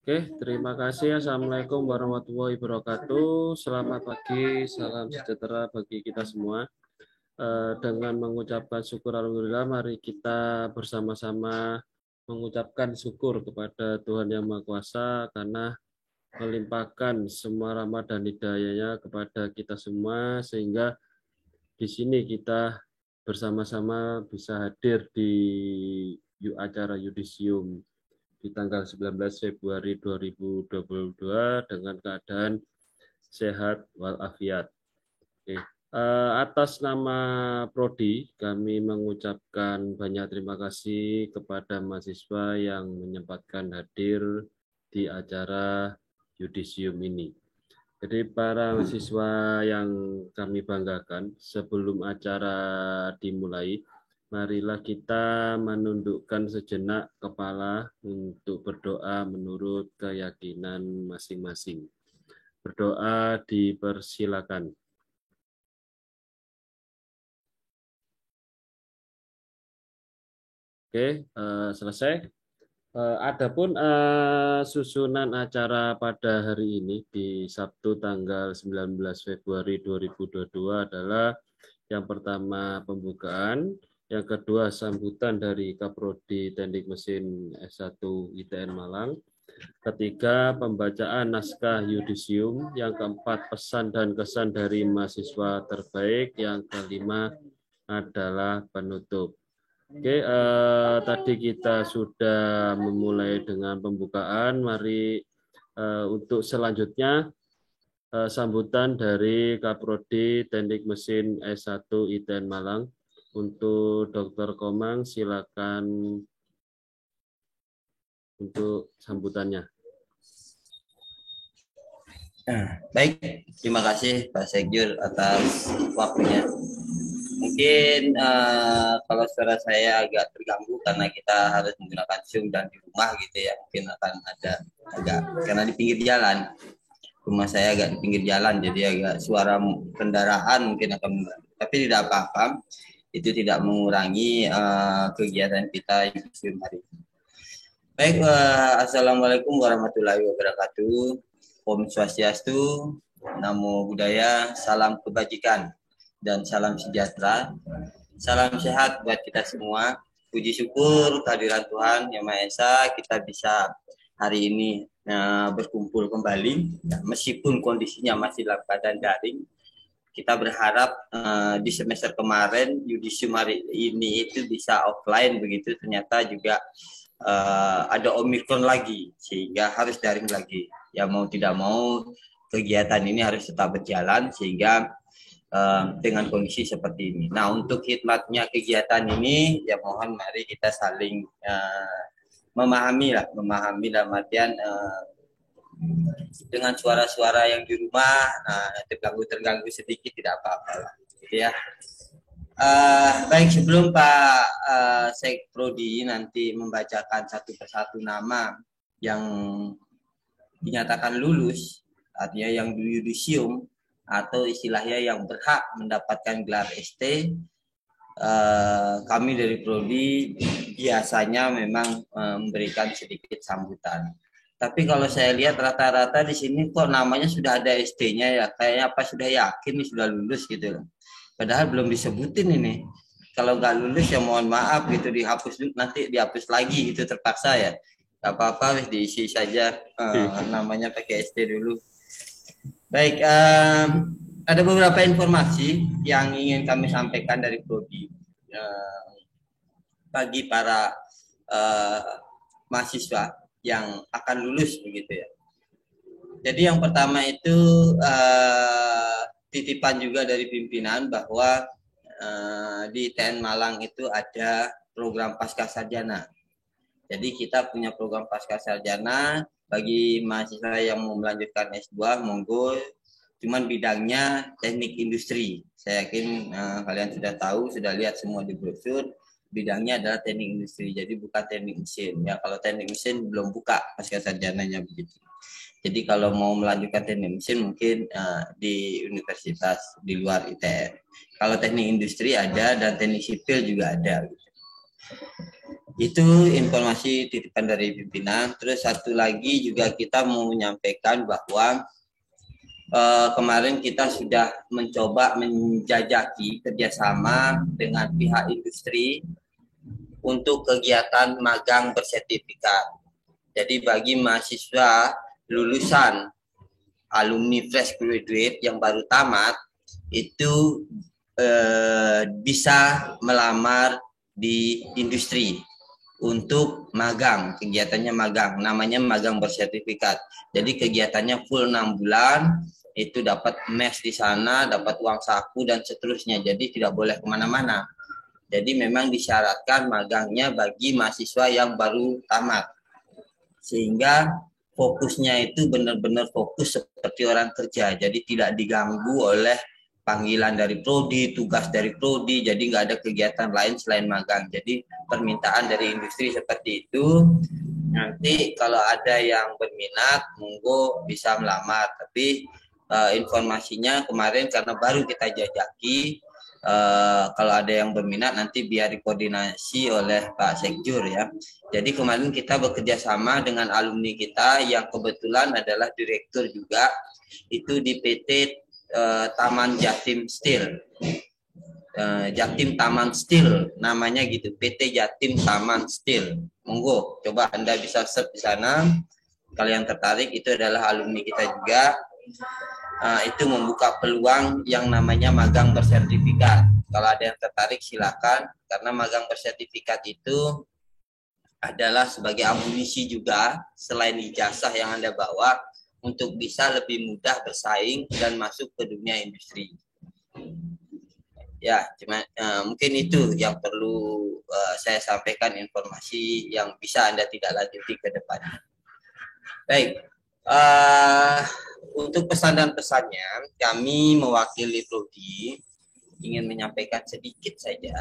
Oke, terima kasih. Assalamualaikum warahmatullahi wabarakatuh. Selamat pagi, salam sejahtera bagi kita semua. Dengan mengucapkan syukur alhamdulillah, mari kita bersama-sama mengucapkan syukur kepada Tuhan Yang Maha Kuasa karena melimpahkan semua rahmat dan hidayah-Nya kepada kita semua, sehingga di sini kita bersama-sama bisa hadir di acara yudisium di tanggal 19 Februari 2022 dengan keadaan sehat walafiat. Oke. Atas nama Prodi, kami mengucapkan banyak terima kasih kepada mahasiswa yang menyempatkan hadir di acara yudisium ini. Jadi para mahasiswa yang kami banggakan, sebelum acara dimulai, marilah kita menundukkan sejenak kepala untuk berdoa menurut keyakinan masing-masing. Berdoa dipersilakan. Oke, selesai. Adapun susunan acara pada hari ini di Sabtu tanggal 19 Februari 2022 adalah yang pertama pembukaan, yang kedua sambutan dari Kaprodi Teknik Mesin S1 ITN Malang, ketiga pembacaan naskah yudisium, yang keempat pesan dan kesan dari mahasiswa terbaik, yang kelima adalah penutup. Oke, tadi kita sudah memulai dengan pembukaan. Mari untuk selanjutnya sambutan dari Kaprodi Teknik Mesin S1 ITN Malang. Untuk Dr. Komang, silakan untuk sambutannya. Baik, terima kasih Pak Sekjur atas waktunya. Mungkin kalau suara saya agak terganggu karena kita harus menggunakan Zoom dan di rumah gitu ya, mungkin akan ada agak karena di pinggir jalan. Rumah saya agak di pinggir jalan, jadi agak suara kendaraan mungkin akan mengganggu. Tapi tidak apa-apa, itu tidak mengurangi kegiatan kita Zoom hari ini. Baik, assalamualaikum warahmatullahi wabarakatuh. Om Swastiastu, Namo Buddhaya, salam kebajikan dan salam sejahtera. Salam sehat buat kita semua. Puji syukur kehadiran Tuhan Yang Maha Esa, kita bisa hari ini berkumpul kembali, meskipun kondisinya masih dalam keadaan daring. Kita berharap di semester kemarin yudisium hari ini itu bisa offline begitu, ternyata juga ada Omikron lagi sehingga harus daring lagi. Ya mau tidak mau kegiatan ini harus tetap berjalan sehingga dengan kondisi seperti ini. Nah, untuk hikmatnya kegiatan ini ya mohon mari kita saling memahami dalam artian dengan suara-suara yang di rumah terganggu sedikit tidak apa-apa lah, gitu ya. Baik, sebelum Pak Sekprodi nanti membacakan satu persatu nama yang dinyatakan lulus, artinya yang yudisium atau istilahnya yang berhak mendapatkan gelar ST, kami dari Prodi biasanya memang memberikan sedikit sambutan. Tapi kalau saya lihat rata-rata di sini kok namanya sudah ada ST-nya ya, kayaknya apa sudah yakin nih sudah lulus gitu loh. Padahal belum disebutin ini. Kalau nggak lulus ya mohon maaf gitu, dihapus nanti dihapus lagi gitu terpaksa ya. Gak apa-apa, diisi saja namanya pakai ST dulu. Baik, ada beberapa informasi yang ingin kami sampaikan dari Prodi bagi para mahasiswa yang akan lulus begitu ya. Jadi yang pertama itu titipan juga dari pimpinan bahwa di ITN Malang itu ada program Pascasarjana. Jadi kita punya program Pascasarjana bagi mahasiswa yang mau melanjutkan S2, monggo. Cuman bidangnya teknik industri. Saya yakin kalian sudah tahu, sudah lihat semua di brosur. Bidangnya adalah teknik industri, jadi bukan teknik mesin. Ya, kalau teknik mesin belum buka Pascasarjananya begitu. Jadi kalau mau melanjutkan teknik mesin mungkin di universitas di luar ITN. Kalau teknik industri ada dan teknik sipil juga ada. Itu informasi titipan dari pimpinan. Terus satu lagi juga kita mau menyampaikan bahwa kemarin kita sudah mencoba menjajaki kerjasama dengan pihak industri untuk kegiatan magang bersertifikat. Jadi bagi mahasiswa lulusan alumni fresh graduate yang baru tamat itu bisa melamar di industri untuk magang, kegiatannya magang, namanya magang bersertifikat. Jadi kegiatannya full 6 bulan, itu dapat mes di sana, dapat uang saku dan seterusnya. Jadi tidak boleh kemana-mana. Jadi memang disyaratkan magangnya bagi mahasiswa yang baru tamat. Sehingga fokusnya itu benar-benar fokus seperti orang kerja. Jadi tidak diganggu oleh panggilan dari prodi, tugas dari prodi, jadi nggak ada kegiatan lain selain magang. Jadi permintaan dari industri seperti itu. Nanti kalau ada yang berminat, monggo bisa melamar. Tapi informasinya kemarin karena baru kita jajaki, kalau ada yang berminat nanti biar dikoordinasi oleh Pak Sekjur ya. Jadi kemarin kita bekerja sama dengan alumni kita yang kebetulan adalah direktur juga, itu di PT Taman Jatim Steel. Jatim Taman Steel namanya gitu, PT Jatim Taman Steel. Monggo coba Anda bisa search di sana. Kalau yang tertarik, itu adalah alumni kita juga. Itu membuka peluang yang namanya magang bersertifikat. Kalau ada yang tertarik silakan, karena magang bersertifikat itu adalah sebagai amunisi juga selain ijazah yang Anda bawa untuk bisa lebih mudah bersaing dan masuk ke dunia industri. Ya, cuma mungkin itu yang perlu saya sampaikan, informasi yang bisa Anda tidak lanjuti ke depan. Baik, untuk pesan dan pesannya, kami mewakili prodi ingin menyampaikan sedikit saja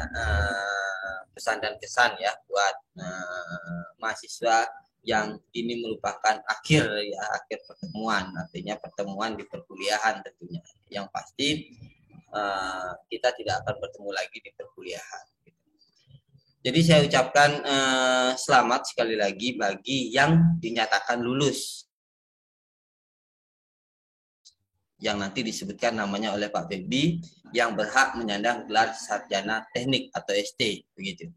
pesan dan kesan ya buat mahasiswa yang ini merupakan akhir pertemuan, artinya pertemuan di perkuliahan tentunya. Yang pasti kita tidak akan bertemu lagi di perkuliahan. Jadi saya ucapkan selamat sekali lagi bagi yang dinyatakan lulus, yang nanti disebutkan namanya oleh Pak Febi, yang berhak menyandang gelar sarjana teknik atau ST begitu.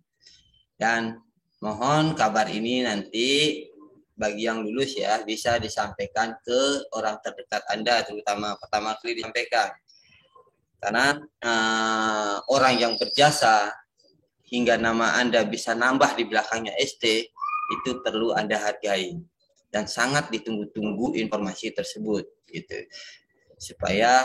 Dan mohon kabar ini nanti bagi yang lulus ya bisa disampaikan ke orang terdekat Anda, terutama pertama kali disampaikan. Karena orang yang berjasa hingga nama Anda bisa nambah di belakangnya ST, itu perlu Anda hargai. Dan sangat ditunggu-tunggu informasi tersebut gitu. Supaya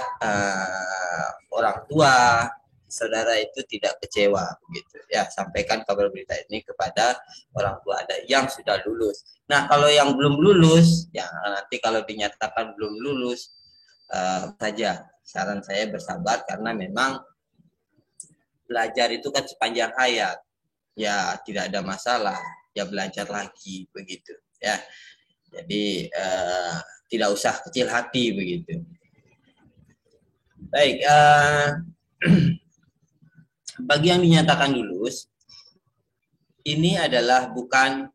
orang tua, saudara itu tidak kecewa begitu ya. Sampaikan kabar berita ini kepada orang tua Anda yang sudah lulus. Nah, kalau yang belum lulus ya nanti kalau dinyatakan belum lulus saja saran saya bersabar, karena memang belajar itu kan sepanjang hayat ya, tidak ada masalah ya, belajar lagi begitu ya. Jadi tidak usah kecil hati begitu. Baik, bagi yang dinyatakan lulus, ini adalah bukan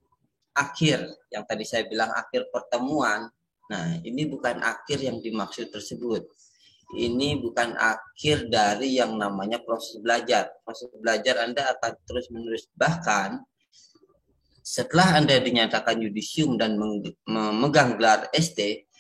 akhir, yang tadi saya bilang akhir pertemuan. Nah, ini bukan akhir yang dimaksud tersebut. Ini bukan akhir dari yang namanya proses belajar. Proses belajar Anda akan terus-menerus. Bahkan setelah Anda dinyatakan yudisium dan memegang gelar ST,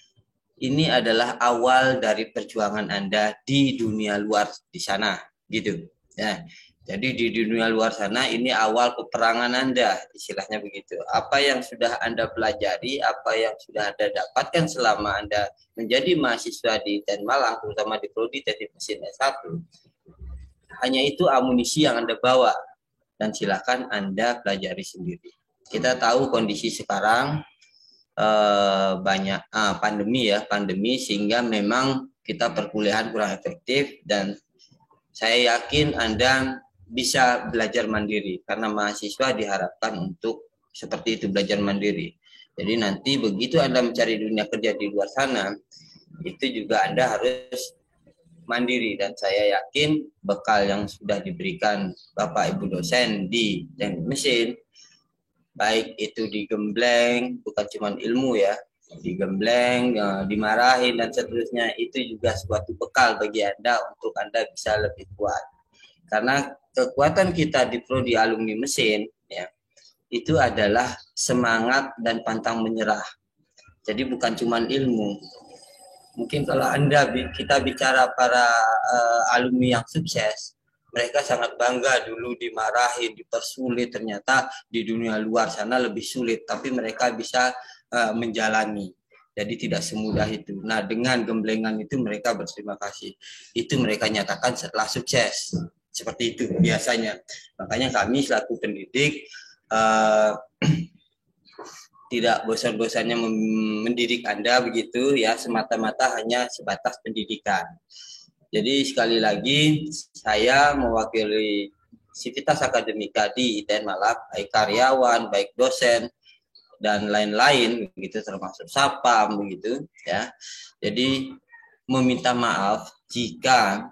ini adalah awal dari perjuangan Anda di dunia luar di sana, gitu. Ya, jadi di dunia luar sana ini awal peperangan Anda, istilahnya begitu. Apa yang sudah Anda pelajari, apa yang sudah Anda dapatkan selama Anda menjadi mahasiswa di TEN Malang, terutama di prodi teknik mesin S1, hanya itu amunisi yang Anda bawa, dan silakan Anda pelajari sendiri. Kita tahu kondisi sekarang banyak pandemi sehingga memang kita perkuliahan kurang efektif, dan saya yakin Anda bisa belajar mandiri karena mahasiswa diharapkan untuk seperti itu, belajar mandiri. Jadi nanti begitu Anda mencari dunia kerja di luar sana, itu juga Anda harus mandiri, dan saya yakin bekal yang sudah diberikan Bapak Ibu dosen di teknik mesin baik itu digembleng, bukan cuma ilmu ya, digembleng, dimarahin dan seterusnya, itu juga suatu bekal bagi Anda untuk Anda bisa lebih kuat. Karena kekuatan kita di prodi alumni mesin ya, itu adalah semangat dan pantang menyerah. Jadi bukan cuma ilmu. Mungkin kalau kita bicara para alumni yang sukses, mereka sangat bangga dulu dimarahin, dipersulit, ternyata di dunia luar sana lebih sulit, tapi mereka bisa menjalani. Jadi tidak semudah itu. Nah, dengan gemblengan itu mereka berterima kasih. Itu mereka nyatakan setelah sukses. Seperti itu biasanya. Makanya kami selaku pendidik tidak bosan-bosannya mendidik Anda begitu ya, semata-mata hanya sebatas pendidikan. Jadi sekali lagi saya mewakili Sivitas Akademika di ITN Malang, baik karyawan, baik dosen dan lain-lain begitu, termasuk Sapam begitu ya. Jadi meminta maaf jika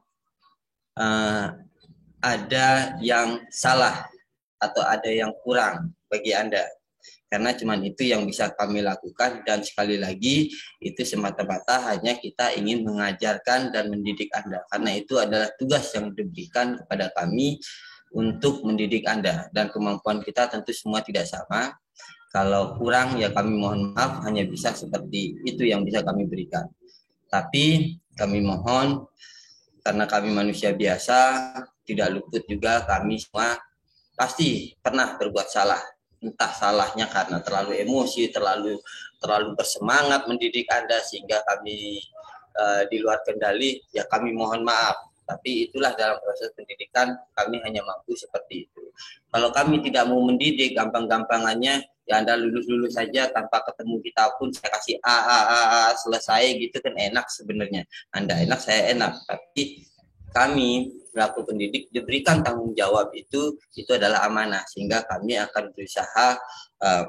ada yang salah atau ada yang kurang bagi Anda. Karena cuma itu yang bisa kami lakukan, dan sekali lagi itu semata-mata hanya kita ingin mengajarkan dan mendidik Anda, karena itu adalah tugas yang diberikan kepada kami untuk mendidik Anda, dan kemampuan kita tentu semua tidak sama. Kalau kurang ya kami mohon maaf, hanya bisa seperti itu yang bisa kami berikan. Tapi kami mohon, karena kami manusia biasa, tidak luput juga kami semua pasti pernah berbuat salah. Entah salahnya karena terlalu emosi, terlalu bersemangat mendidik Anda sehingga kami di luar kendali, ya kami mohon maaf. Tapi itulah dalam proses pendidikan, kami hanya mampu seperti itu. Kalau kami tidak mau mendidik, gampang-gampangannya ya Anda lulus saja tanpa ketemu kita pun saya kasih A selesai gitu kan enak sebenarnya. Anda enak, saya enak. Tapi kami selaku pendidik diberikan tanggung jawab itu adalah amanah, sehingga kami akan berusaha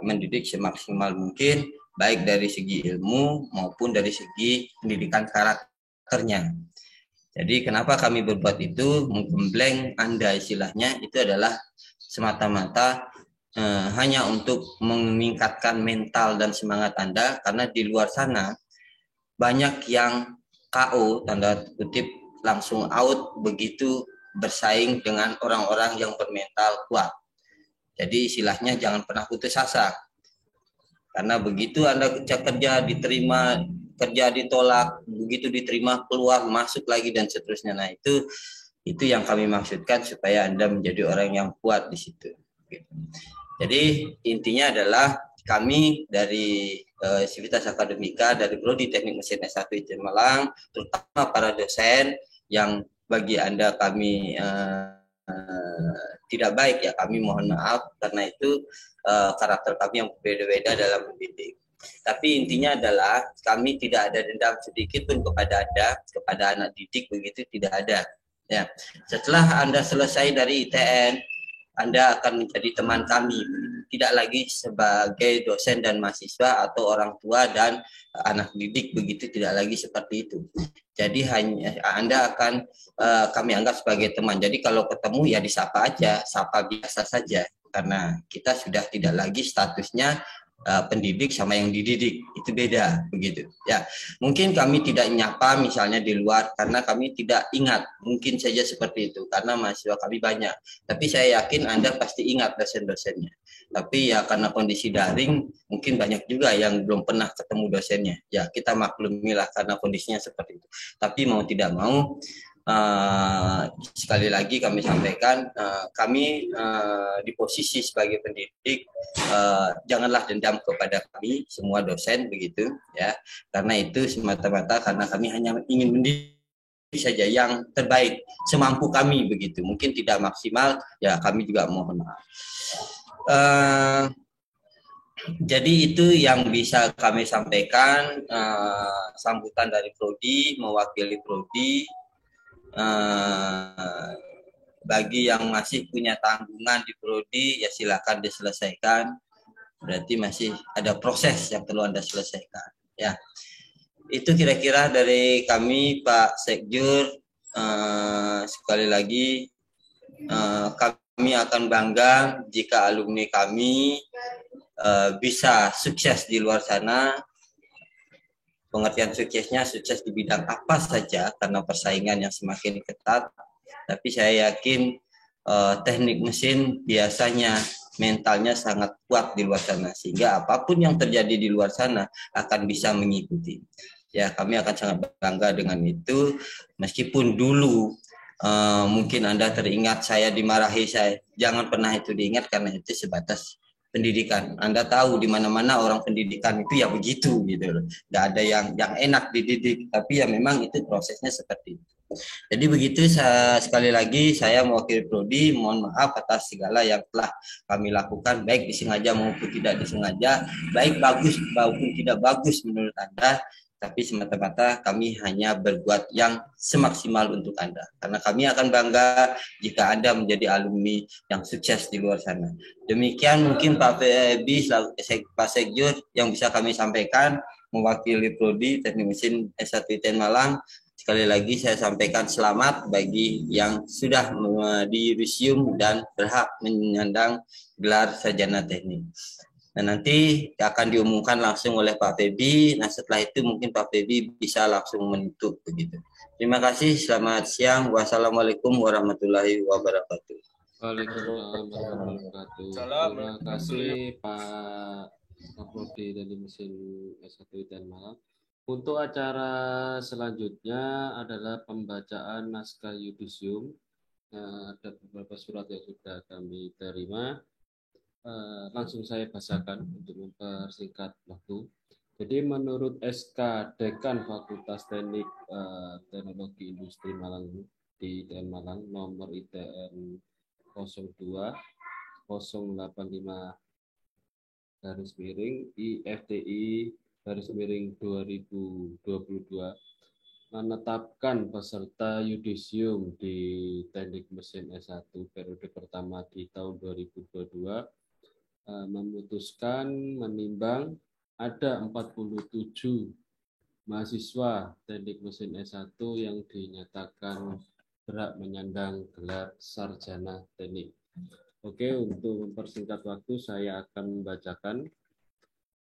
mendidik semaksimal mungkin, baik dari segi ilmu maupun dari segi pendidikan karakternya. Jadi kenapa kami berbuat itu, menggembleng Anda istilahnya, itu adalah semata-mata hanya untuk meningkatkan mental dan semangat Anda, karena di luar sana banyak yang KO, tanda kutip, langsung out begitu bersaing dengan orang-orang yang bermental kuat. Jadi istilahnya jangan pernah putus asa. Karena begitu Anda kerja diterima, kerja ditolak, begitu diterima keluar, masuk lagi dan seterusnya. Nah, itu yang kami maksudkan supaya Anda menjadi orang yang kuat di situ. Jadi intinya adalah kami dari Sivitas Akademika, dari Prodi Teknik Mesin S1 ITN Malang, terutama para dosen yang bagi Anda kami tidak baik, ya kami mohon maaf, karena itu karakter kami yang berbeda-beda dalam mendidik. Tapi intinya adalah kami tidak ada dendam sedikit pun kepada Anda, kepada anak didik begitu, tidak ada. Ya, setelah Anda selesai dari ITN, Anda akan menjadi teman kami, tidak lagi sebagai dosen dan mahasiswa atau orang tua dan anak didik begitu, tidak lagi seperti itu. Jadi hanya Anda akan kami anggap sebagai teman. Jadi kalau ketemu ya disapa aja, sapa biasa saja, karena kita sudah tidak lagi statusnya pendidik sama yang dididik, itu beda begitu ya. Mungkin kami tidak nyapa misalnya di luar karena kami tidak ingat, mungkin saja seperti itu karena mahasiswa kami banyak, tapi saya yakin Anda pasti ingat dosen-dosennya. Tapi ya karena kondisi daring mungkin banyak juga yang belum pernah ketemu dosennya, ya kita maklumilah karena kondisinya seperti itu. Tapi mau tidak mau, sekali lagi kami sampaikan, kami di posisi sebagai pendidik, janganlah dendam kepada kami semua dosen begitu ya, karena itu semata-mata karena kami hanya ingin mendidik saja yang terbaik semampu kami begitu. Mungkin tidak maksimal, ya kami juga mohon maaf. Jadi itu yang bisa kami sampaikan, sambutan dari Prodi, mewakili Prodi. Bagi yang masih punya tanggungan di Prodi, ya silakan diselesaikan. Berarti masih ada proses yang perlu Anda selesaikan. Ya, itu kira-kira dari kami, Pak Sekjur. Sekali lagi, kami akan bangga jika alumni kami bisa sukses di luar sana. Pengertian suksesnya sukses di bidang apa saja karena persaingan yang semakin ketat. Tapi saya yakin teknik mesin biasanya mentalnya sangat kuat di luar sana sehingga apapun yang terjadi di luar sana akan bisa mengikuti. Ya, kami akan sangat bangga dengan itu meskipun dulu mungkin Anda teringat saya dimarahi, saya jangan pernah itu diingat karena itu sebatas pendidikan. Anda tahu di mana-mana orang pendidikan itu ya begitu gitu loh. Nggak ada yang enak dididik, tapi ya memang itu prosesnya seperti itu. Jadi begitu, sekali lagi saya mewakili Prodi, mohon maaf atas segala yang telah kami lakukan, baik disengaja maupun tidak disengaja, baik bagus maupun tidak bagus menurut Anda, tapi semata-mata kami hanya berbuat yang semaksimal untuk Anda. Karena kami akan bangga jika Anda menjadi alumni yang sukses di luar sana. Demikian mungkin Pak Febi, Pak Sekjur yang bisa kami sampaikan mewakili Prodi Teknik Mesin S1 ITN Malang. Sekali lagi saya sampaikan selamat bagi yang sudah di Yusium dan berhak menyandang gelar sarjana teknik. Nah, nanti akan diumumkan langsung oleh Pak Febi. Nah, setelah itu mungkin Pak Febi bisa langsung menutup begitu. Terima kasih, selamat siang. Wassalamualaikum warahmatullahi wabarakatuh. Waalaikumsalam warahmatullahi wabarakatuh. Terima kasih Pak Kapolri dari Mesin S1 ITN Malang. Untuk acara selanjutnya adalah pembacaan naskah yudisium. Ada beberapa surat yang sudah kami terima. Langsung saya bacakan untuk mempersingkat waktu. Jadi menurut SK Dekan Fakultas Teknik Teknologi Industri Malang di ITN Malang nomor ITN 02 085 garis miring IFTI garis miring 2022 menetapkan peserta yudisium di Teknik Mesin S1 periode pertama di tahun 2022 memutuskan menimbang ada 47 mahasiswa Teknik Mesin S1 yang dinyatakan berhak menyandang gelar sarjana teknik. Oke, untuk mempersingkat waktu saya akan membacakan.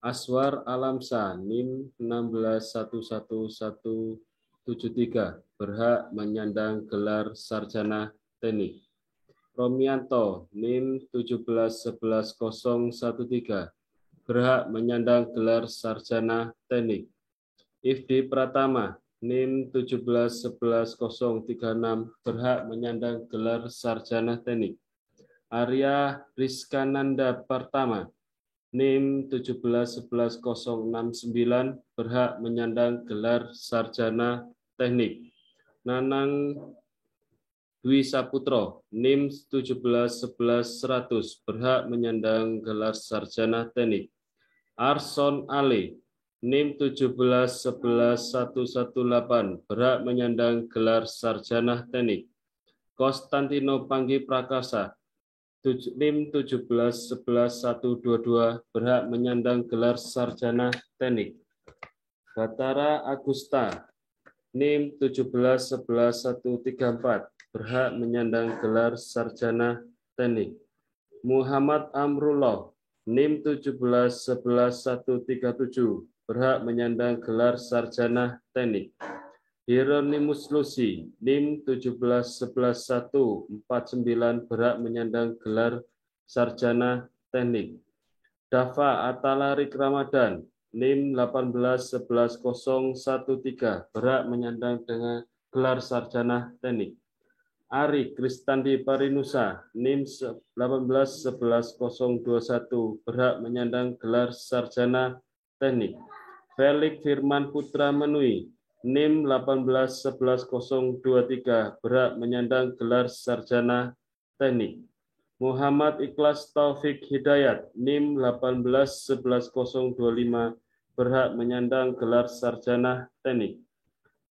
Aswar Alamsa NIM 1611173 berhak menyandang gelar sarjana teknik. Romianto NIM 1711013 berhak menyandang gelar sarjana teknik. Ifdi Pratama NIM 1711036 berhak menyandang gelar sarjana teknik. Arya Rizkananda Pertama NIM 1711069 berhak menyandang gelar sarjana teknik. Nanang Dwi Saputro NIM 1711100 berhak menyandang gelar sarjana teknik. Arson Ale NIM 1711118 berhak menyandang gelar sarjana teknik. Konstantino Panggi Prakasa NIM 1711122 berhak menyandang gelar sarjana teknik. Batara Agusta NIM 1711134 berhak menyandang gelar sarjana teknik. Muhammad Amrullah NIM 1711137 berhak menyandang gelar sarjana teknik. Hieronymus Lucy NIM 1711149 berhak menyandang gelar sarjana teknik. Dava Atalarik Ramadan NIM 1811013 berhak menyandang dengan gelar sarjana teknik. Ari Kristandi Parinusa NIM 1811021 berhak menyandang gelar sarjana teknik. Felix Firman Putra Menui NIM 1811023 berhak menyandang gelar sarjana teknik. Muhammad Ikhlas Taufik Hidayat NIM 1811025 berhak menyandang gelar sarjana teknik.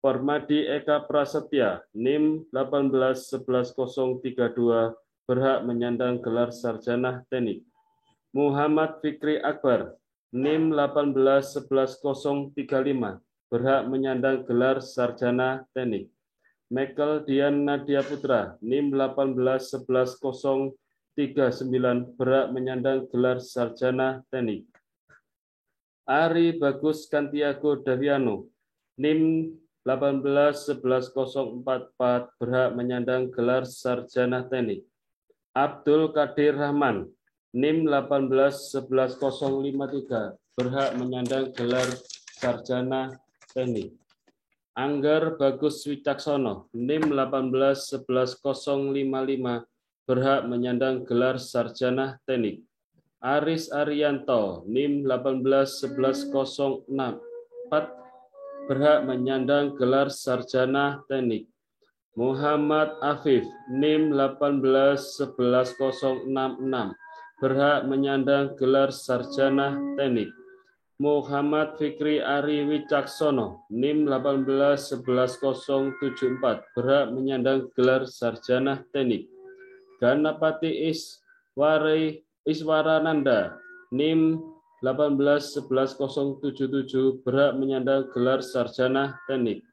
Permadi Eka Prasetya NIM 1811032 berhak menyandang gelar sarjana teknik. Muhammad Fikri Akbar NIM 1811035 berhak menyandang gelar sarjana teknik. Michael Dian Nadia Putra NIM 1811033 39 berhak menyandang gelar sarjana teknik. Ari Bagus Kantiago Daviano, NIM 181104 berhak menyandang gelar sarjana teknik. Abdul Qadir Rahman, NIM 181153 berhak menyandang gelar sarjana teknik. Anggar Bagus Wicaksono, NIM 181155 berhak menyandang gelar sarjana teknik. Aris Arianto, NIM 181104 berhak menyandang gelar sarjana teknik. Muhammad Afif, NIM 181166 berhak menyandang gelar sarjana teknik. Muhammad Fikri Ari Wicaksono, NIM 181174 berhak menyandang gelar sarjana teknik. Ganapati Iswarananda, NIM 181177 berhak menyandang gelar sarjana teknik.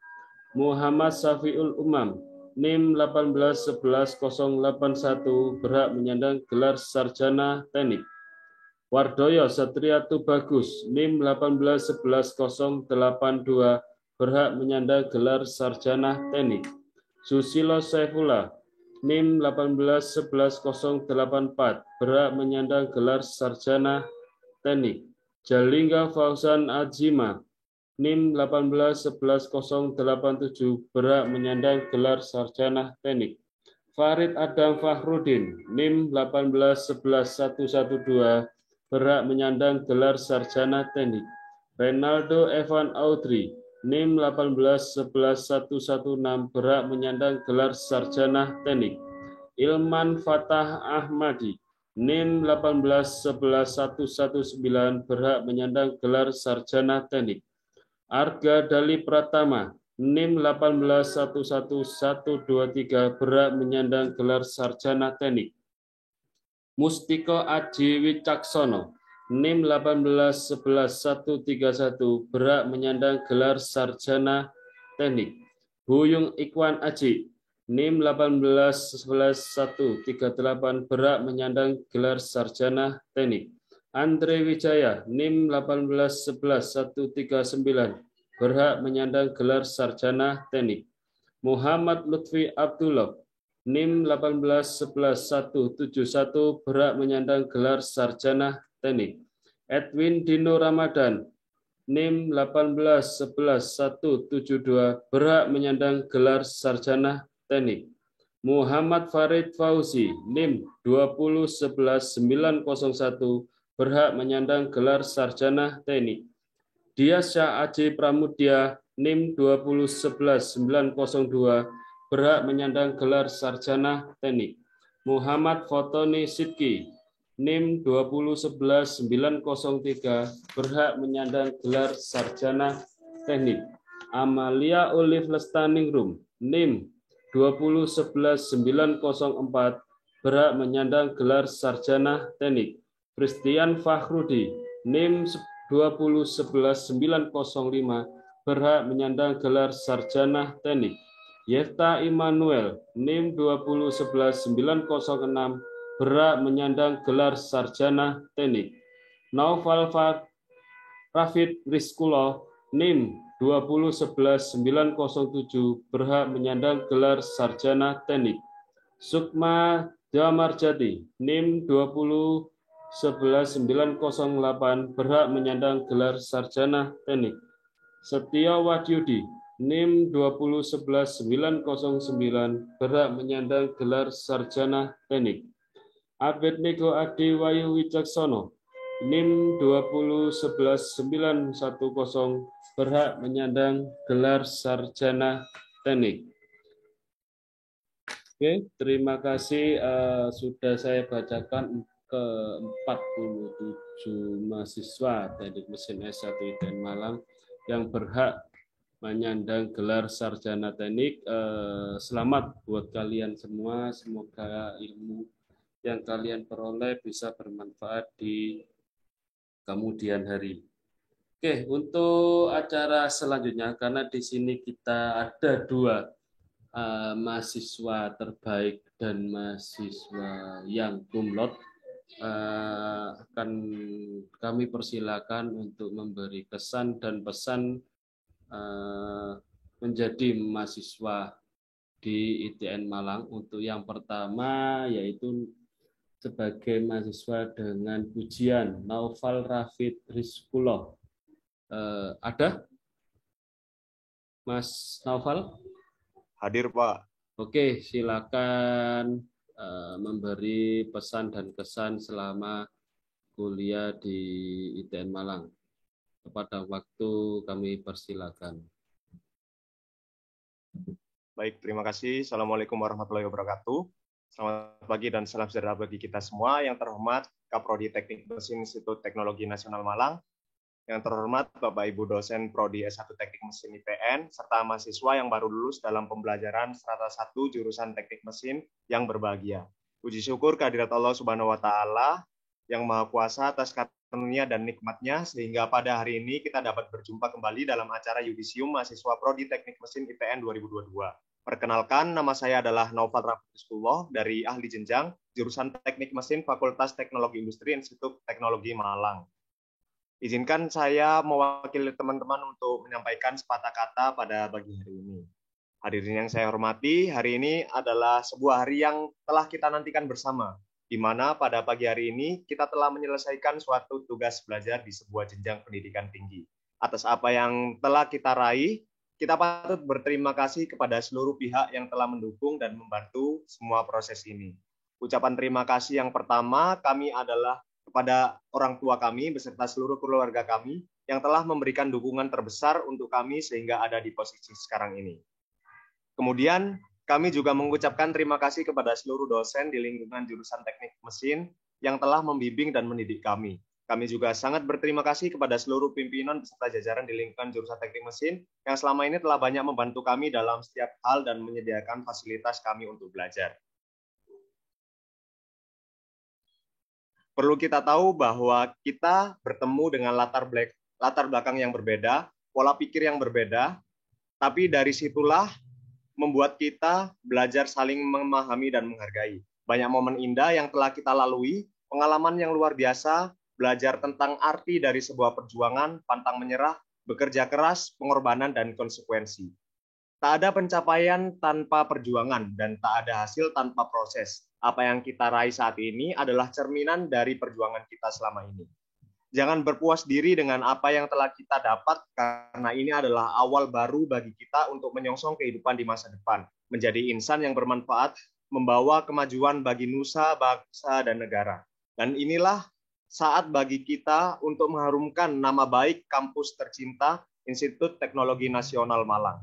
Muhammad Safiul Umam, NIM 181181 berhak menyandang gelar sarjana teknik. Wardoyo Satria Tubagus, NIM 181182 berhak menyandang gelar sarjana teknik. Susilo Saifullah, NIM 181184 berhak menyandang gelar sarjana teknik. Jalingga Fauzan Ajima, NIM 181187 berhak menyandang gelar sarjana teknik. Farid Adam Fahrudin, NIM 181112 berhak menyandang gelar sarjana teknik. Renaldo Evan Audrey, NIM 181116 berhak menyandang gelar sarjana teknik. Ilman Fatah Ahmadi, NIM 181119 berhak menyandang gelar sarjana teknik. Arga Dali Pratama, NIM 181123 berhak menyandang gelar sarjana teknik. Mustiko Aji Wicaksono, NIM 181131 berhak menyandang gelar sarjana teknik. Buyung Ikwan Aji, NIM 181138 berhak menyandang gelar sarjana teknik. Andre Wijaya, NIM 181139 berhak menyandang gelar sarjana teknik. Muhammad Lutfi Abdullah, NIM 181171 berhak menyandang gelar sarjana teknik. Edwin Dino Ramadan, NIM 181172 berhak menyandang gelar sarjana teknik. Muhammad Farid Fauzi, NIM 2011901 berhak menyandang gelar sarjana teknik. Diasya Aji Pramudia, NIM 2011902 berhak menyandang gelar sarjana teknik. Muhammad Fotoni Sidki, NIM 2011903 berhak menyandang gelar sarjana teknik. Amalia Olive Lestaningrum, NIM 2011904 berhak menyandang gelar sarjana teknik. Christian Fakhrudi, NIM 2011905 berhak menyandang gelar sarjana teknik. Yefta Immanuel, NIM 2011906 berhak menyandang gelar sarjana teknik. Naufal Rafid Rizkulo, NIM 2011907 berhak menyandang gelar sarjana teknik. Sukma Damarjati, NIM 2011908 berhak menyandang gelar sarjana teknik. Setia Wadyudi, NIM 2011909 berhak menyandang gelar sarjana teknik. Abednego Adi Wayu Wicaksono, NIM 2011910 berhak menyandang gelar sarjana teknik. Oke, terima kasih sudah saya bacakan ke 47 mahasiswa Teknik Mesin S1 ITN Malang yang berhak menyandang gelar sarjana teknik. Selamat buat kalian semua, semoga ilmu yang kalian peroleh bisa bermanfaat di kemudian hari. Oke, untuk acara selanjutnya, karena di sini kita ada dua mahasiswa terbaik dan mahasiswa yang cum laude akan kami persilakan untuk memberi kesan dan pesan menjadi mahasiswa di ITN Malang. Untuk yang pertama yaitu sebagai mahasiswa dengan pujian Naufal Rafid Rizkullah. Ada Mas Naufal? Hadir, Pak. Oke, silakan memberi pesan dan kesan selama kuliah di ITN Malang. Pada waktu kami persilakan. Baik, terima kasih. Assalamualaikum warahmatullahi wabarakatuh. Selamat pagi dan salam sejahtera bagi kita semua. Yang terhormat Kaprodi Teknik Mesin Institut Teknologi Nasional Malang. Yang terhormat Bapak Ibu dosen Prodi S1 Teknik Mesin ITN, serta mahasiswa yang baru lulus dalam pembelajaran strata 1 jurusan Teknik Mesin yang berbahagia. Puji syukur kehadirat Allah Subhanahu wa Ta'ala yang Maha Kuasa atas karunia dan nikmatnya, sehingga pada hari ini kita dapat berjumpa kembali dalam acara Yudisium Mahasiswa Prodi Teknik Mesin ITN 2022. Perkenalkan, nama saya adalah Naufal Rafid Rizkullah dari Ahli Jenjang, jurusan Teknik Mesin Fakultas Teknologi Industri Institut Teknologi Malang. Izinkan saya mewakili teman-teman untuk menyampaikan sepatah kata pada pagi hari ini. Hadirin yang saya hormati, hari ini adalah sebuah hari yang telah kita nantikan bersama, di mana pada pagi hari ini kita telah menyelesaikan suatu tugas belajar di sebuah jenjang pendidikan tinggi. Atas apa yang telah kita raih, kita patut berterima kasih kepada seluruh pihak yang telah mendukung dan membantu semua proses ini. Ucapan terima kasih yang pertama kami adalah kepada orang tua kami beserta seluruh keluarga kami yang telah memberikan dukungan terbesar untuk kami sehingga ada di posisi sekarang ini. Kemudian kami juga mengucapkan terima kasih kepada seluruh dosen di lingkungan jurusan Teknik Mesin yang telah membimbing dan mendidik kami. Kami juga sangat berterima kasih kepada seluruh pimpinan beserta jajaran di lingkungan jurusan Teknik Mesin yang selama ini telah banyak membantu kami dalam setiap hal dan menyediakan fasilitas kami untuk belajar. Perlu kita tahu bahwa kita bertemu dengan latar belakang yang berbeda, pola pikir yang berbeda, tapi dari situlah membuat kita belajar saling memahami dan menghargai. Banyak momen indah yang telah kita lalui, pengalaman yang luar biasa, belajar tentang arti dari sebuah perjuangan, pantang menyerah, bekerja keras, pengorbanan, dan konsekuensi. Tak ada pencapaian tanpa perjuangan dan tak ada hasil tanpa proses. Apa yang kita raih saat ini adalah cerminan dari perjuangan kita selama ini. Jangan berpuas diri dengan apa yang telah kita dapat, karena ini adalah awal baru bagi kita untuk menyongsong kehidupan di masa depan. Menjadi insan yang bermanfaat, membawa kemajuan bagi nusa, bangsa, dan negara. Dan inilah saat bagi kita untuk mengharumkan nama baik kampus tercinta Institut Teknologi Nasional Malang.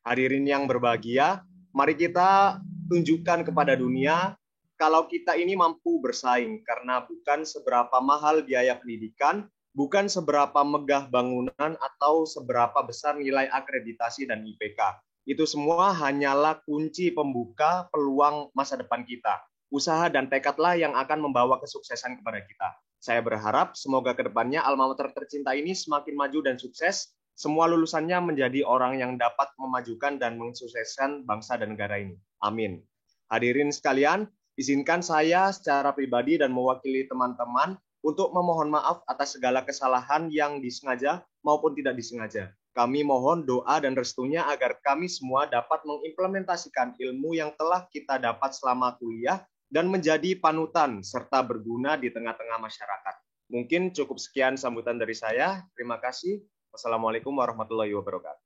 Hadirin yang berbahagia, mari kita tunjukkan kepada dunia kalau kita ini mampu bersaing, karena bukan seberapa mahal biaya pendidikan, bukan seberapa megah bangunan, atau seberapa besar nilai akreditasi dan IPK. Itu semua hanyalah kunci pembuka peluang masa depan kita. Usaha dan tekadlah yang akan membawa kesuksesan kepada kita. Saya berharap semoga kedepannya alma mater tercinta ini semakin maju dan sukses. Semua lulusannya menjadi orang yang dapat memajukan dan mensukseskan bangsa dan negara ini. Amin. Hadirin sekalian, izinkan saya secara pribadi dan mewakili teman-teman untuk memohon maaf atas segala kesalahan yang disengaja maupun tidak disengaja. Kami mohon doa dan restunya agar kami semua dapat mengimplementasikan ilmu yang telah kita dapat selama kuliah dan menjadi panutan serta berguna di tengah-tengah masyarakat. Mungkin cukup sekian sambutan dari saya. Terima kasih. Wassalamualaikum warahmatullahi wabarakatuh.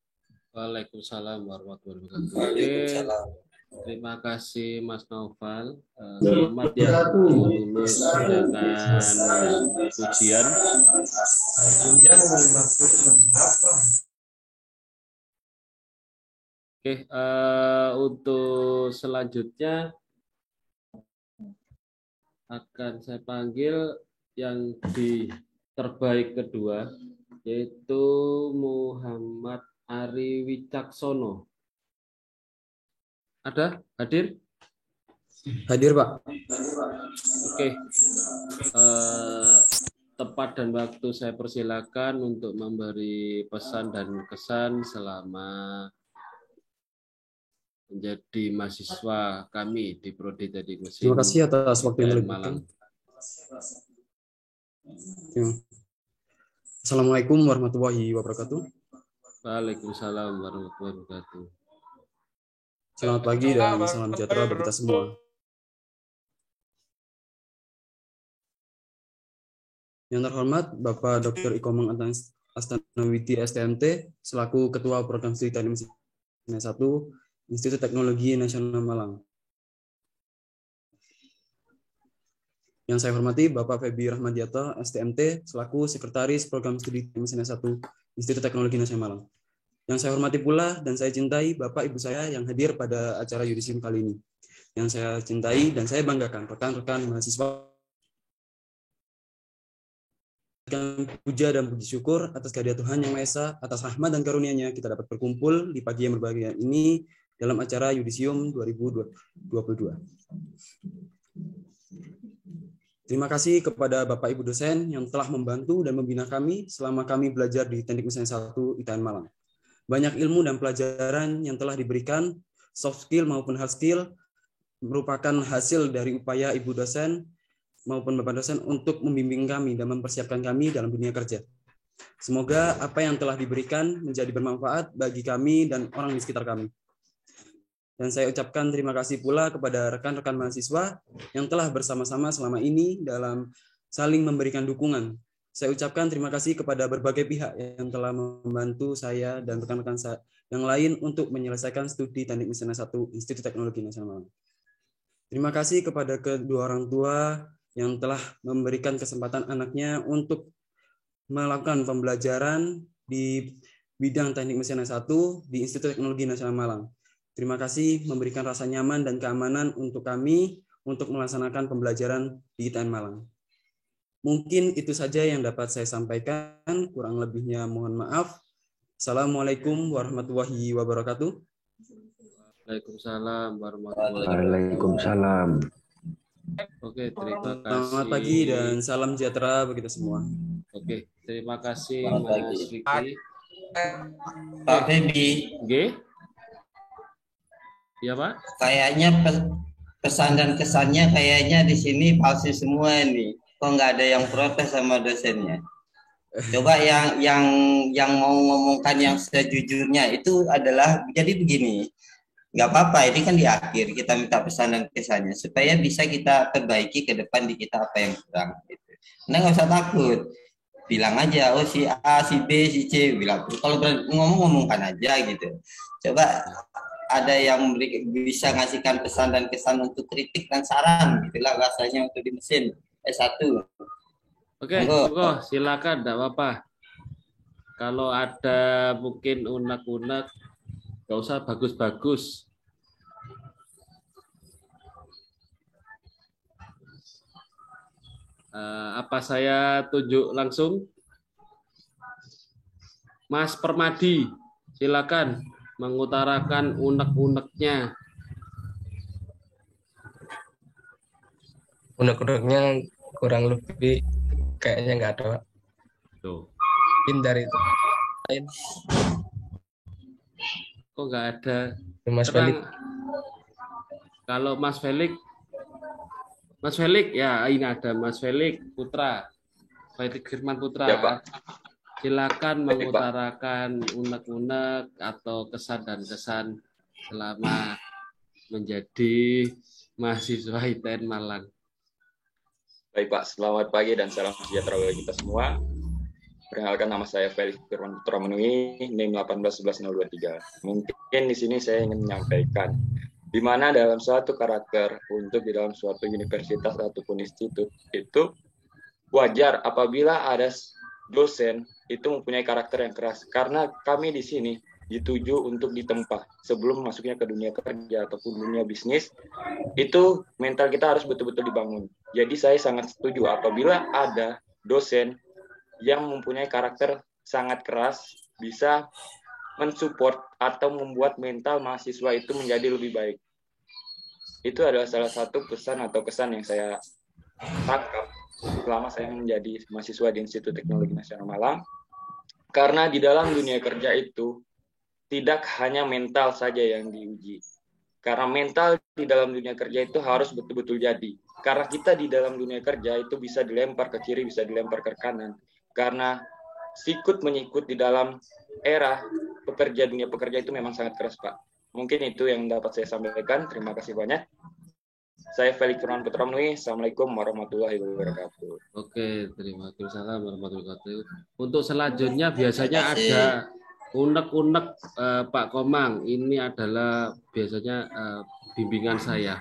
Waalaikumsalam warahmatullahi wabarakatuh. Terima kasih Mas Naufal. Selamat ya lulus dengan pujian. Oke, untuk selanjutnya akan saya panggil yang di terbaik kedua, yaitu Muhammad Ari Wicaksono. Ada? Hadir? Hadir, Pak. Oke. tepat dan waktu saya persilakan untuk memberi pesan dan kesan selama menjadi mahasiswa kami di Prodi Teknik Mesin. Terima kasih atas waktu yang ITN Malang. Assalamualaikum warahmatullahi wabarakatuh. Waalaikumsalam warahmatullahi wabarakatuh. Selamat pagi dan salam sejahtera bagi kita semua. Yang terhormat Bapak Dr. Ikomang Astanawiti STMT selaku Ketua Program Studi Teknik Mesin 1 Institut Teknologi Nasional Malang. Yang saya hormati Bapak Febi Rahmadiata STMT selaku Sekretaris Program Studi Teknik Mesin 1 Institut Teknologi Nasional Malang. Yang saya hormati pula dan saya cintai Bapak Ibu saya yang hadir pada acara yudisium kali ini. Yang saya cintai dan saya banggakan rekan-rekan mahasiswa. Puja dan puji syukur atas kehadiran Tuhan Yang Maha Esa, atas rahmat dan karunia-Nya kita dapat berkumpul di pagi yang berbahagia ini dalam acara yudisium 2022. Terima kasih kepada Bapak Ibu dosen yang telah membantu dan membina kami selama kami belajar di Teknik Mesin 1 ITN Malang. Banyak ilmu dan pelajaran yang telah diberikan, soft skill maupun hard skill, merupakan hasil dari upaya Ibu dosen maupun Bapak dosen untuk membimbing kami dan mempersiapkan kami dalam dunia kerja. Semoga apa yang telah diberikan menjadi bermanfaat bagi kami dan orang di sekitar kami. Dan saya ucapkan terima kasih pula kepada rekan-rekan mahasiswa yang telah bersama-sama selama ini dalam saling memberikan dukungan. Saya ucapkan terima kasih kepada berbagai pihak yang telah membantu saya dan rekan-rekan saya yang lain untuk menyelesaikan studi Teknik Mesin 1 Institut Teknologi Nasional Malang. Terima kasih kepada kedua orang tua yang telah memberikan kesempatan anaknya untuk melakukan pembelajaran di bidang Teknik Mesin 1 di Institut Teknologi Nasional Malang. Terima kasih memberikan rasa nyaman dan keamanan untuk kami untuk melaksanakan pembelajaran di ITN Malang. Mungkin itu saja yang dapat saya sampaikan, kurang lebihnya mohon maaf. Assalamualaikum warahmatullahi wabarakatuh. Waalaikumsalam warahmatullahi wabarakatuh. Waalaikumsalam. Oke, terima kasih. Selamat pagi dan salam sejahtera bagi kita semua. Oke, terima kasih Selamat Mas pagi. Vicky. Pak Febi, G? Iya, Pak? kayaknya pesan dan kesannya kayaknya di sini palsu semua nih. Kok nggak ada yang protes sama dosennya? Coba yang mau ngomongkan yang sejujurnya itu adalah jadi begini. Nggak apa-apa, ini kan di akhir kita minta pesan dan kesannya supaya bisa kita perbaiki ke depan di kita apa yang kurang. Gitu. Nah nggak usah takut, bilang aja, oh si A, si B, si C, bilang. Kalau ngomongkan aja gitu. Coba ada yang bisa ngasihkan pesan dan kesan untuk kritik dan saran, gitulah rasanya untuk di mesin S1. Oke, monggo silakan, enggak apa-apa. Kalau ada mungkin unek-unek, nggak usah bagus-bagus. Apa saya tunjuk langsung? Mas Permadi, silakan mengutarakan unek-uneknya. Unek-uneknya kurang lebih kayaknya nggak ada, Pak. Tuh. Hindari itu. Lain. Kok nggak ada? Mas Terang. Felix. Kalau Mas Felix ya ini ada Mas Felix Putra, Felix Firman Putra. Ya, Pak. Silakan Baik, Pak. mengutarakan unek-unek atau kesan dan kesan selama menjadi mahasiswa ITN Malang. Baik Pak, selamat pagi dan salam sejahtera bagi kita semua. Perkenalkan, nama saya Felix Firman Putra Menui, NIM 1811023. Mungkin di sini saya ingin menyampaikan di mana dalam suatu karakter untuk di dalam suatu universitas ataupun institut itu wajar apabila ada dosen itu mempunyai karakter yang keras, karena kami di sini dituju untuk ditempa sebelum masuknya ke dunia kerja ataupun dunia bisnis, itu mental kita harus betul-betul dibangun. Jadi saya sangat setuju apabila ada dosen yang mempunyai karakter sangat keras bisa mensupport atau membuat mental mahasiswa itu menjadi lebih baik. Itu adalah salah satu pesan atau kesan yang saya tangkap selama saya menjadi mahasiswa di Institut Teknologi Nasional Malang. Karena di dalam dunia kerja itu tidak hanya mental saja yang diuji. Karena mental di dalam dunia kerja itu harus betul-betul jadi. Karena kita di dalam dunia kerja itu bisa dilempar ke kiri, bisa dilempar ke kanan. Karena sikut menyikut di dalam era dunia pekerja itu memang sangat keras, Pak. Mungkin itu yang dapat saya sampaikan. Terima kasih banyak. Saya Felix Firman Putra Menui. Assalamualaikum warahmatullahi wabarakatuh. Oke, terima kasih. Assalamualaikum warahmatullahi wabarakatuh. Untuk selanjutnya biasanya ada unek-unek Pak Komang. Ini adalah biasanya bimbingan saya.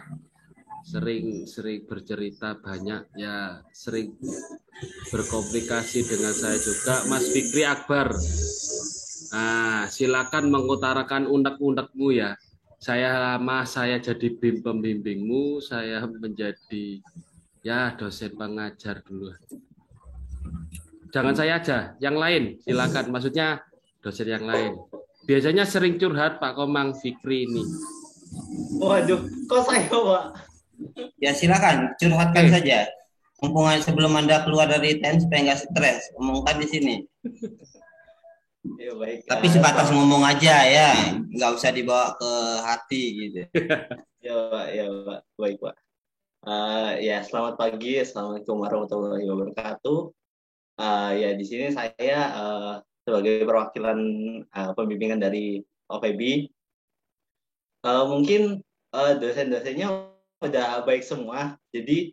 Sering bercerita banyak, ya sering berkomunikasi dengan saya juga, Mas Fikri Akbar. Nah, silakan mengutarakan unek-unekmu ya. Saya jadi pembimbingmu, saya menjadi ya dosen pengajar dulu. Jangan saya aja, yang lain silakan. Maksudnya dosen yang lain. Biasanya sering curhat Pak Komang Fikri ini. Waduh, kok saya, Pak? Ya silakan curhatkan saja. Mumpung sebelum Anda keluar dari tent supaya nggak stres, omongkan di sini. Ya, baik. Tapi sebatas ngomong aja ya, nggak usah dibawa ke hati gitu. Ya Pak, baik Pak. Ya selamat pagi, assalamualaikum warahmatullahi wabarakatuh. Ya di sini saya sebagai perwakilan pembimbingan dari OPB. Mungkin dosen-dosennya udah baik semua, jadi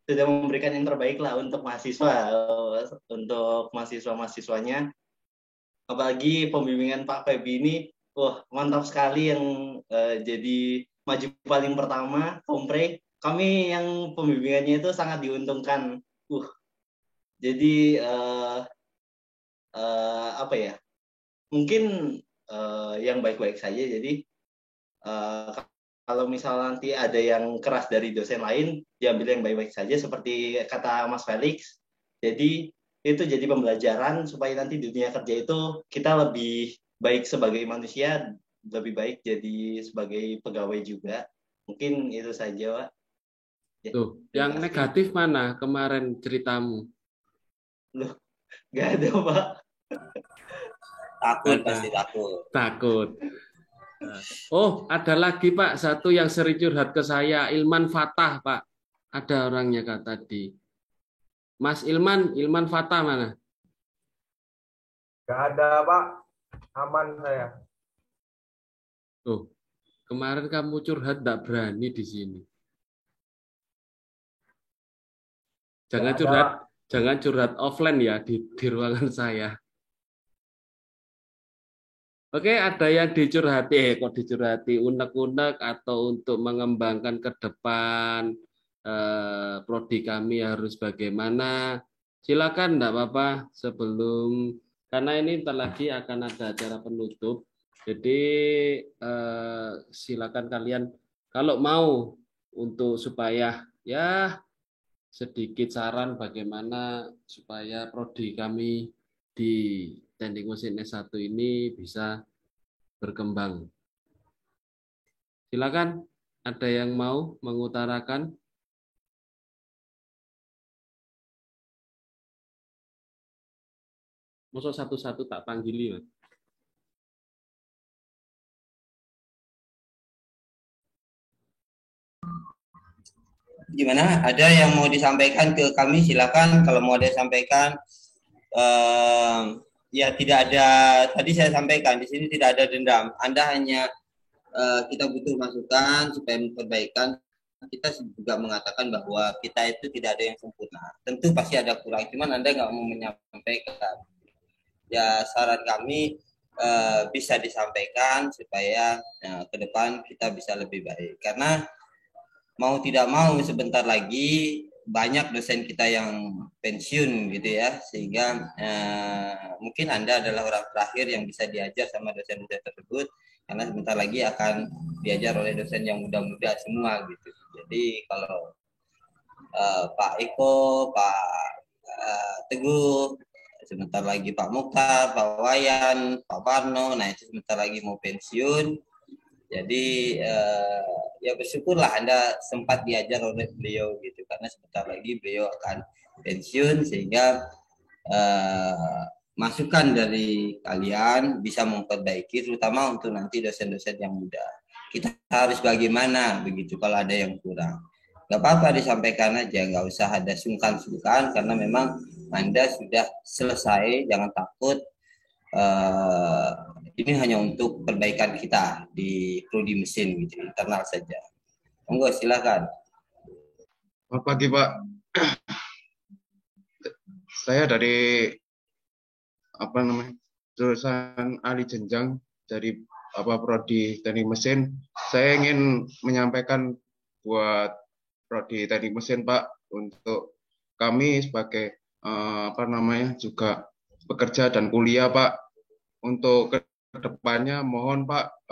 sudah memberikan yang terbaik lah untuk mahasiswa, untuk mahasiswa-mahasiswanya. Apalagi pembimbingan Pak Febi ini, wah mantap sekali yang jadi maju paling pertama, kompre. Kami yang pembimbingannya itu sangat diuntungkan. Jadi apa ya? Mungkin yang baik-baik saja. Jadi kalau misalnya nanti ada yang keras dari dosen lain, diambil yang baik-baik saja seperti kata Mas Felix. Jadi itu jadi pembelajaran supaya nanti di dunia kerja itu kita lebih baik sebagai manusia, lebih baik jadi sebagai pegawai juga. Mungkin itu saja, Pak. Ya, tuh, yang negatif mana kemarin ceritamu? Loh, nggak ada, Pak. Takut pasti takut. Takut. Oh, ada lagi Pak, satu yang sering curhat ke saya, Ilman Fatah Pak. Ada orangnya Kak tadi. Mas Ilman Fatah mana? Gak ada Pak, aman saya. Oh, kemarin kamu curhat tidak berani di sini. Jangan curhat offline ya di ruangan saya. Oke, ada yang dicurhati, kok dicurhati unek-unek atau untuk mengembangkan ke depan prodi kami harus bagaimana? Silakan, enggak apa-apa sebelum karena ini ntar lagi akan ada acara penutup. Jadi silakan kalian kalau mau untuk supaya ya sedikit saran bagaimana supaya prodi kami di Teknik Mesin S1 ini bisa berkembang. Silakan, ada yang mau mengutarakan? Masa satu-satu tak panggili, Mas? Gimana? Ada yang mau disampaikan ke kami? Silakan. Kalau mau ada sampaikan. Ya tidak ada, tadi saya sampaikan di sini tidak ada dendam. Anda hanya kita butuh masukan supaya memperbaikan. Kita juga mengatakan bahwa kita itu tidak ada yang sempurna. Tentu pasti ada kurang, cuman Anda nggak mau menyampaikan. Ya saran kami bisa disampaikan supaya ke depan kita bisa lebih baik. Karena mau tidak mau sebentar lagi banyak dosen kita yang pensiun gitu ya, sehingga mungkin Anda adalah orang terakhir yang bisa diajar sama dosen-dosen tersebut, karena sebentar lagi akan diajar oleh dosen yang muda-muda semua gitu. Jadi kalau Pak Eko, Pak Teguh, sebentar lagi Pak Mukhtar, Pak Wayan, Pak Parno, nah itu sebentar lagi mau pensiun. Jadi ya bersyukurlah Anda sempat diajar oleh beliau gitu, karena sebentar lagi beliau akan pensiun, sehingga masukan dari kalian bisa memperbaiki, terutama untuk nanti dosen-dosen yang muda. Kita harus bagaimana begitu kalau ada yang kurang. Gak apa-apa disampaikan aja, nggak usah ada sungkan-sungkan, karena memang Anda sudah selesai, jangan takut. Ini hanya untuk perbaikan kita di prodi mesin gitu, internal saja. Monggo silakan. Selamat pagi Pak. Saya dari jurusan ahli jenjang dari prodi teknik mesin. Saya ingin menyampaikan buat prodi teknik mesin Pak, untuk kami sebagai juga bekerja dan kuliah Pak, untuk kedepannya mohon Pak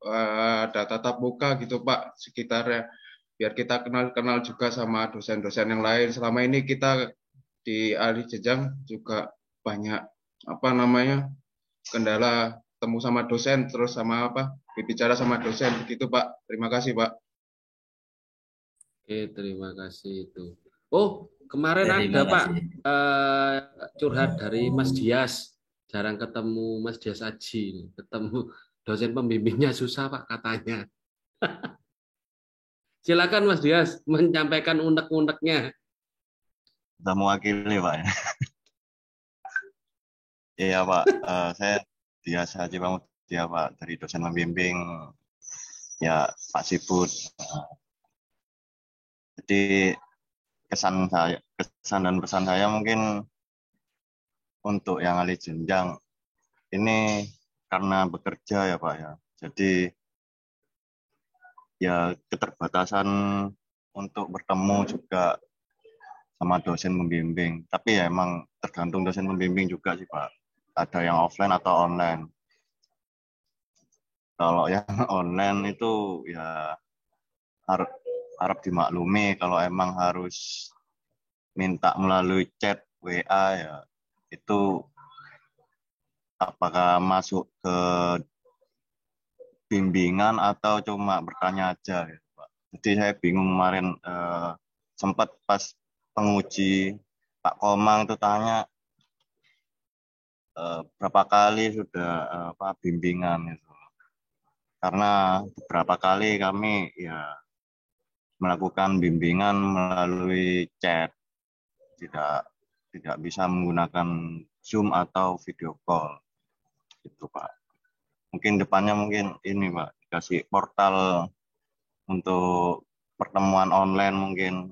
ada tatap muka gitu Pak sekitarnya, biar kita kenal juga sama dosen-dosen yang lain. Selama ini kita di ahli jenjang juga banyak kendala, temu sama dosen, terus sama berbicara sama dosen gitu Pak. Terima kasih Pak. Oke, terima kasih itu. Oh, kemarin Terima ada Pak kasih. curhat dari Mas Dias. Jarang ketemu Mas Dias Aji. Ketemu dosen pembimbingnya susah Pak katanya. Silakan Mas Dias menyampaikan unek-uneknya. Sudah mewakili Pak ya. Iya Pak, saya Dias Haji Pamudia Pak, dari dosen pembimbing ya Pak Sibut. Jadi kesan dan pesan saya mungkin untuk yang ahli jenjang ini karena bekerja ya Pak ya. Jadi ya keterbatasan untuk bertemu juga sama dosen pembimbing. Tapi ya emang tergantung dosen pembimbing juga sih Pak. Ada yang offline atau online. Kalau yang online itu ya harap dimaklumi, kalau emang harus minta melalui chat WA ya itu apakah masuk ke bimbingan atau cuma bertanya aja gitu, Pak. Jadi saya bingung kemarin, sempat pas penguji Pak Komang itu tanya berapa kali sudah bimbingan itu. Karena beberapa kali kami ya melakukan bimbingan melalui chat, tidak bisa menggunakan Zoom atau video call gitu Pak. Mungkin depannya ini Pak, dikasih portal untuk pertemuan online, mungkin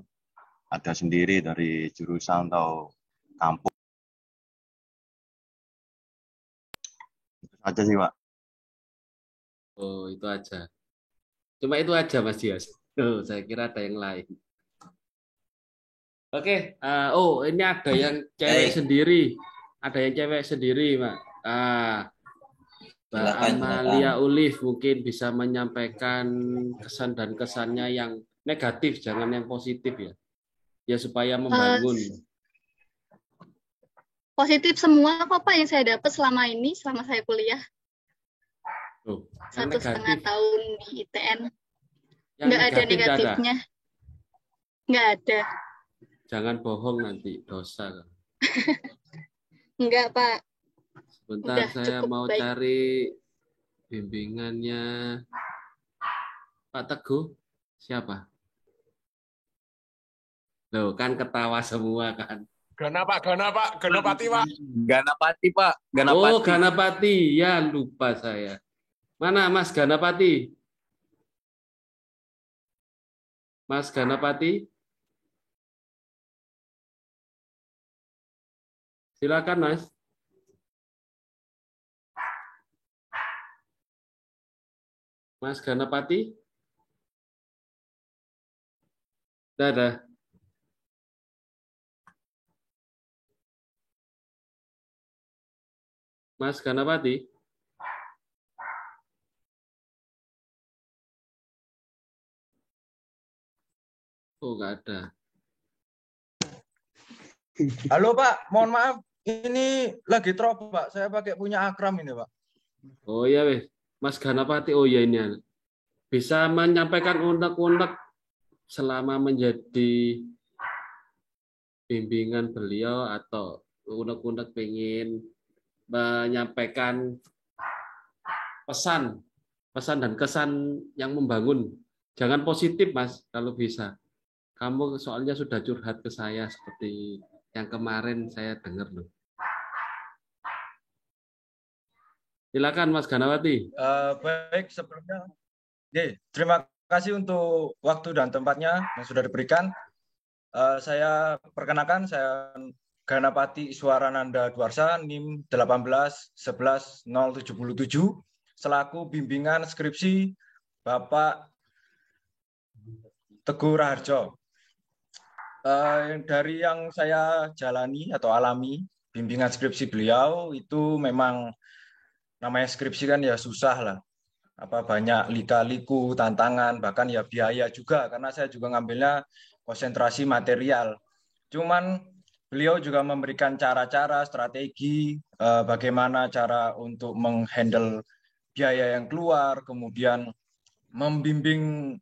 ada sendiri dari jurusan atau kampus. Itu saja sih Pak. Oh, itu aja. Cuma itu aja Mas Dias. Oh, saya kira ada yang lain. Oke, ini ada yang cewek sendiri. Ada yang cewek sendiri, Mbak. Mbak Amalia Ulif mungkin bisa menyampaikan kesan dan kesannya yang negatif, jangan yang positif ya. Ya supaya membangun. Positif semua kok Pak yang saya dapat selama ini, selama saya kuliah. 1,5 tahun di ITN. Nggak ada negatifnya. Nggak ada. Jangan bohong nanti, dosa. Enggak, Pak. Sebentar, saya mau baik. Cari bimbingannya Pak Teguh. Siapa? Loh, kan ketawa semua kan. Ganapati Pak. Ganapati Pak. Oh, Ganapati. Ya, lupa saya. Mana Mas Ganapati? Mas Ganapati? Silakan, Mas. Mas Ganapati? Dadah. Mas Ganapati? Oh, nggak ada. Halo Pak, mohon maaf. Ini lagi drop Pak. Saya pakai punya Akram ini Pak. Oh iya, wes. Mas Ganapati, oh ya ini bisa menyampaikan unek-unek selama menjadi bimbingan beliau atau unek-unek pengen menyampaikan pesan dan kesan yang membangun. Jangan positif, Mas, kalau bisa. Kamu soalnya sudah curhat ke saya seperti yang kemarin saya dengar loh. Silakan Mas Ganapati. Baik, sebelumnya, terima kasih untuk waktu dan tempatnya yang sudah diberikan. Saya perkenalkan, saya Ganapati Iswarananda Dwarsa, NIM 1811077, selaku bimbingan skripsi Bapak Teguh Raharjo. Dari yang saya jalani atau alami, bimbingan skripsi beliau itu memang namanya skripsi kan ya susah lah. Banyak lika-liku, tantangan, bahkan ya biaya juga, karena saya juga ngambilnya konsentrasi material. Cuman beliau juga memberikan cara-cara, strategi, bagaimana cara untuk menghandle biaya yang keluar, kemudian membimbing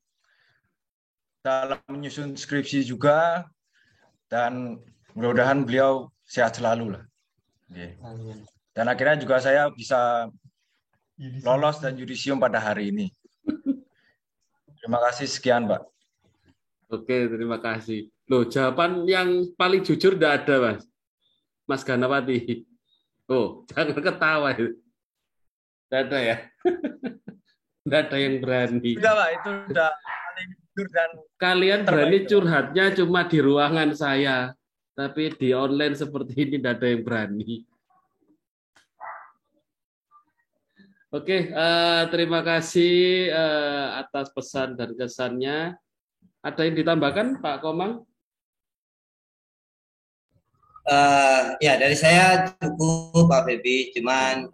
dalam menyusun skripsi juga, dan mudah-mudahan beliau sehat selalu lah. Dan akhirnya juga saya bisa lolos dan yudisium pada hari ini. Terima kasih, sekian, Pak. Oke, terima kasih. Loh, jawaban yang paling jujur tidak ada, Mas. Mas Ganapati. Oh, jangan ketawa. Tidak ada ya? Tidak ada yang berani. Sudah, Pak, itu sudah paling jujur dan kalian berani curhatnya cuma di ruangan saya, tapi di online seperti ini tidak ada yang berani. Oke, terima kasih atas pesan dan kesannya. Ada yang ditambahkan, Pak Komang? Ya, dari saya cukup, Pak Febi. Cuman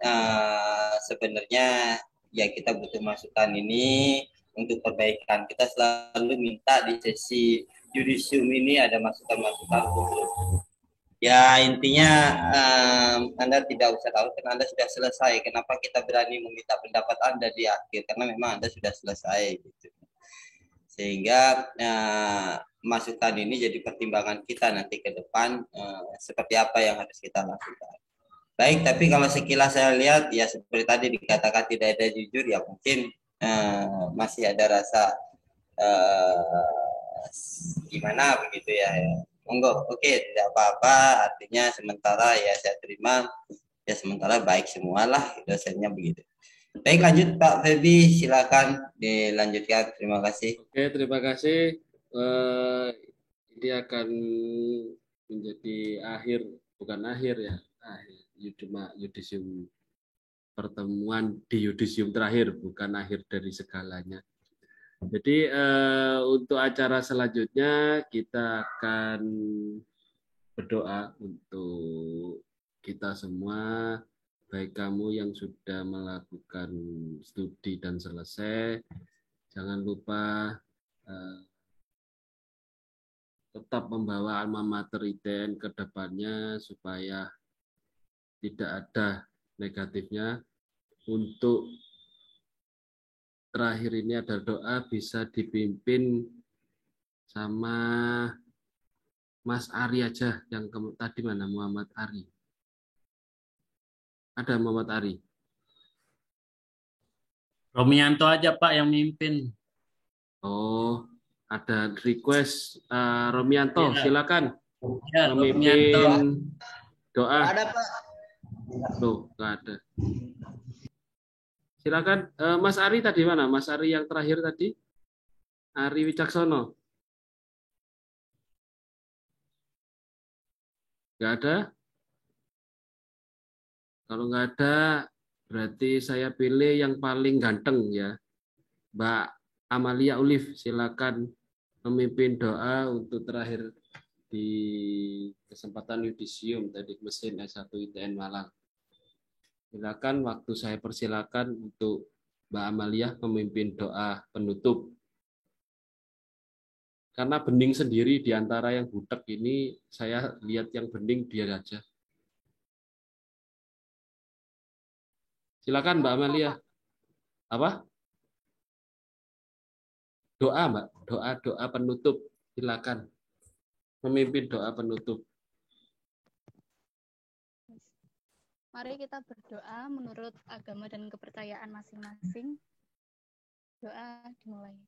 sebenarnya ya kita butuh masukan ini untuk perbaikan. Kita selalu minta di sesi yudisium ini ada masukan-masukan. Ya intinya Anda tidak usah tahu karena Anda sudah selesai. Kenapa kita berani meminta pendapat Anda di akhir? Karena memang Anda sudah selesai. Gitu. Sehingga masukan ini jadi pertimbangan kita nanti ke depan seperti apa yang harus kita lakukan. Baik, tapi kalau sekilas saya lihat ya seperti tadi dikatakan tidak ada jujur, ya mungkin masih ada rasa gimana begitu ya. Monggo, oke, tidak apa-apa. Artinya sementara ya saya terima, ya sementara baik semualah dosennya begitu. Baik, lanjut Pak Febi, silakan dilanjutkan. Terima kasih. Oke, terima kasih. Ini akan menjadi akhir, bukan akhir ya, yudisium pertemuan di yudisium terakhir, bukan akhir dari segalanya. Jadi untuk acara selanjutnya kita akan berdoa untuk kita semua, baik kamu yang sudah melakukan studi dan selesai, jangan lupa tetap membawa alma mater ITN ke depannya supaya tidak ada negatifnya. Untuk terakhir ini ada doa bisa dipimpin sama Mas Ari aja, yang tadi mana Muhammad Ari. Ada Muhammad Ari. Romianto aja Pak yang mimpin. Oh, ada request Romianto, ya. Silakan. Ya, memimpin doa. Ada Pak. Loh, nggak ada. Silakan, Mas Ari tadi mana? Mas Ari yang terakhir tadi, Ari Wicaksono. Nggak ada? Kalau nggak ada, berarti saya pilih yang paling ganteng ya, Mbak Amalia Olive. Silakan memimpin doa untuk terakhir di kesempatan yudisium Teknik Mesin S1 ITN Malang. Silakan, waktu saya persilakan untuk Mbak Amalia memimpin doa penutup. Karena bening sendiri di antara yang butek ini, saya lihat yang bening dia aja. Silakan Mbak Amalia. apa? Doa, Mbak. Doa penutup. Silakan. Memimpin doa penutup. Mari kita berdoa menurut agama dan kepercayaan masing-masing. Doa dimulai.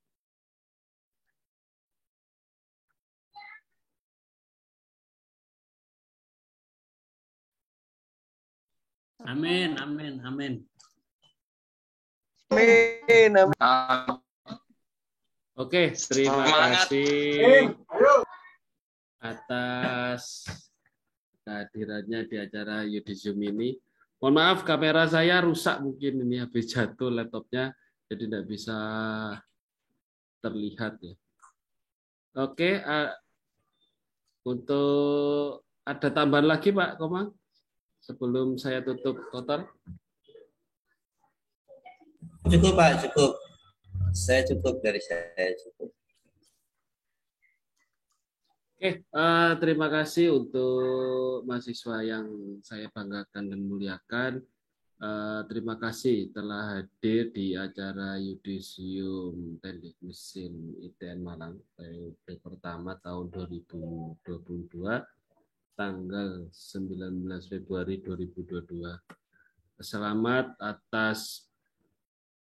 Amin, amin, amin. Amin. Oke, terima kasih atas kehadirannya di acara Yudisium ini. Mohon maaf, kamera saya rusak mungkin ini habis jatuh laptopnya, jadi tidak bisa terlihat ya. Oke, untuk ada tambahan lagi Pak Komang sebelum saya tutup total? Cukup Pak, cukup. Saya cukup, dari saya cukup. Oke, terima kasih untuk mahasiswa yang saya banggakan dan muliakan. Terima kasih telah hadir di acara Yudisium Teknik Mesin ITN Malang periode pertama tahun 2022 tanggal 19 Februari 2022. Selamat atas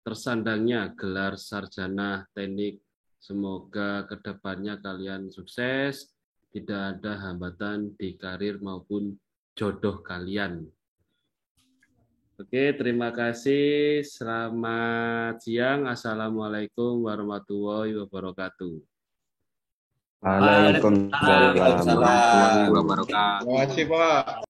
tersandangnya gelar sarjana teknik. Semoga kedepannya kalian sukses, tidak ada hambatan di karir maupun jodoh kalian. Oke, terima kasih. Selamat siang. Assalamualaikum warahmatullahi wabarakatuh. Waalaikumsalam warahmatullahi wabarakatuh. Terima kasih Pak.